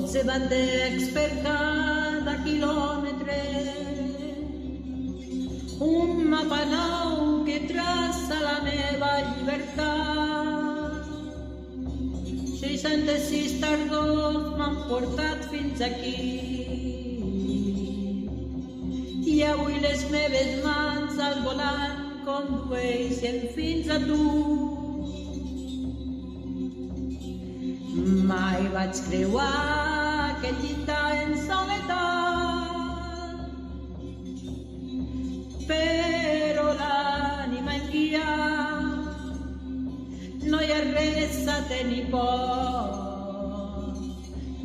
12 bandecs per cada quilòmetre, un mapa nou que traça la meva llibertat. 66 tardors m'han portat fins aquí i avui les meves mans al volant condueixen fins a tu. Mai vaig creuar aquest llindar en soledat, però l'ànima em guia, no hi ha res a tenir por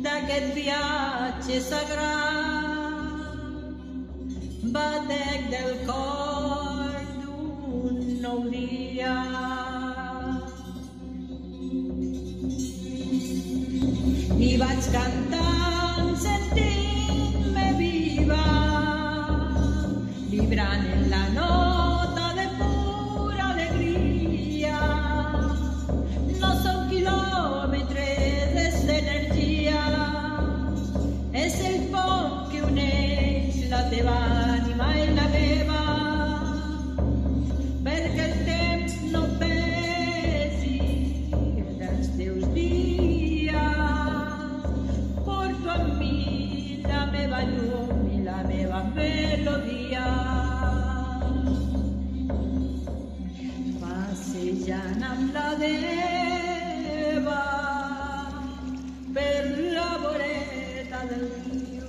d'aquest viatge sagrat, batec del cor d'un nou dia. I vaig cantant sentint-me viva, vibrant en la nota de pura alegria. No són quilòmetres, és energia, és el pont que uneix la teva ànima i la meva, perquè el temps no pesi dels teus dies. La meva llum i la meva melodia, passejant amb la Deva per la voreta del riu,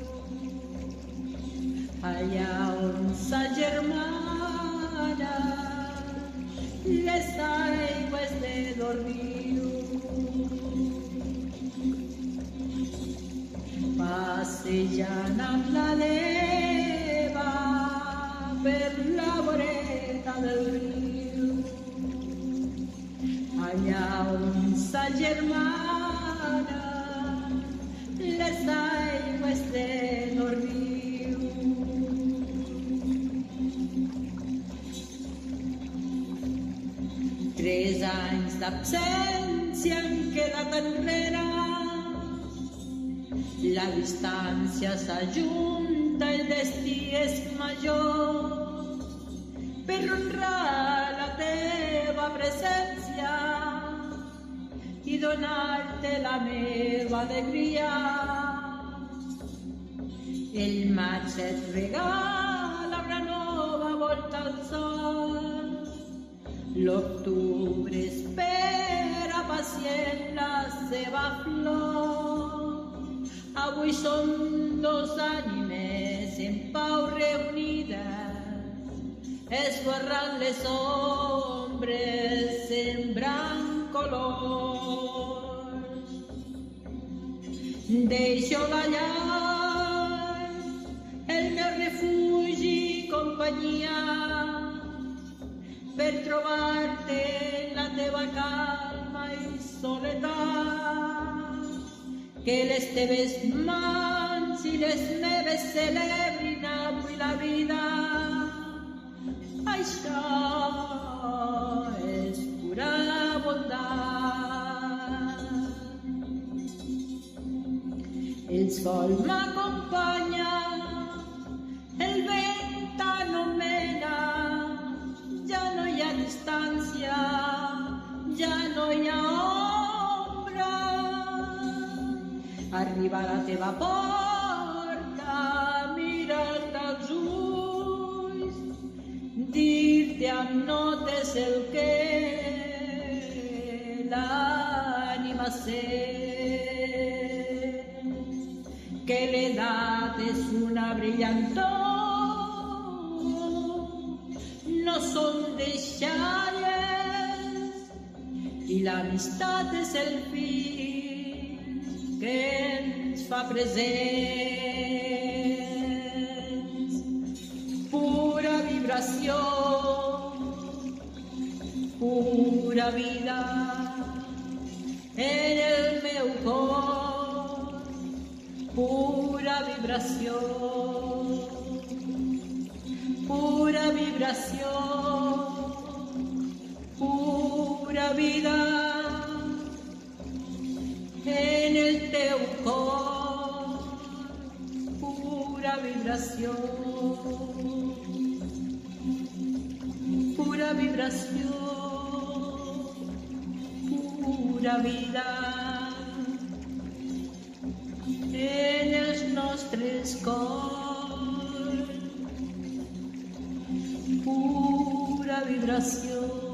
allà on s'agermana les aigües de Dorriu. Passejant amb la Deva per la voreta del riu, allà on s'agermana les aigües de Dorriu. 3 anys d'absència han quedat enrere, la distància s'ajunta, el destí és major, per honrar la teva presència i donar-te la meva alegria. El maig et regala una nova volta al sol, l'octubre espera pacient la seva flor. Avui som 2 ànimes en pau reunides, esborrant les ombres, sembrant colors. Deixo la llar, el meu refugi i companyia, per trobar-te en la teva calma i soledat. Que les teves mans i les meves celebrin avui la vida. Això és pura bondat. El sol m'acompanya, el vent anomena, ja no hi ha distància, ja no hi ha ombra. Arriba a la teva porta, mirar-te als ulls, dir-te amb notes el que l'ànima sent, que l'edat és una brillantor, no són deixalles, i l'amistat és el fil que ens fa presents. Pura vibració, pura vida en el meu cor, pura vibració, pura vibració, pura vida en el teu cor. vibración, pura vibración, pura vida en els nostres cors, pura vibración.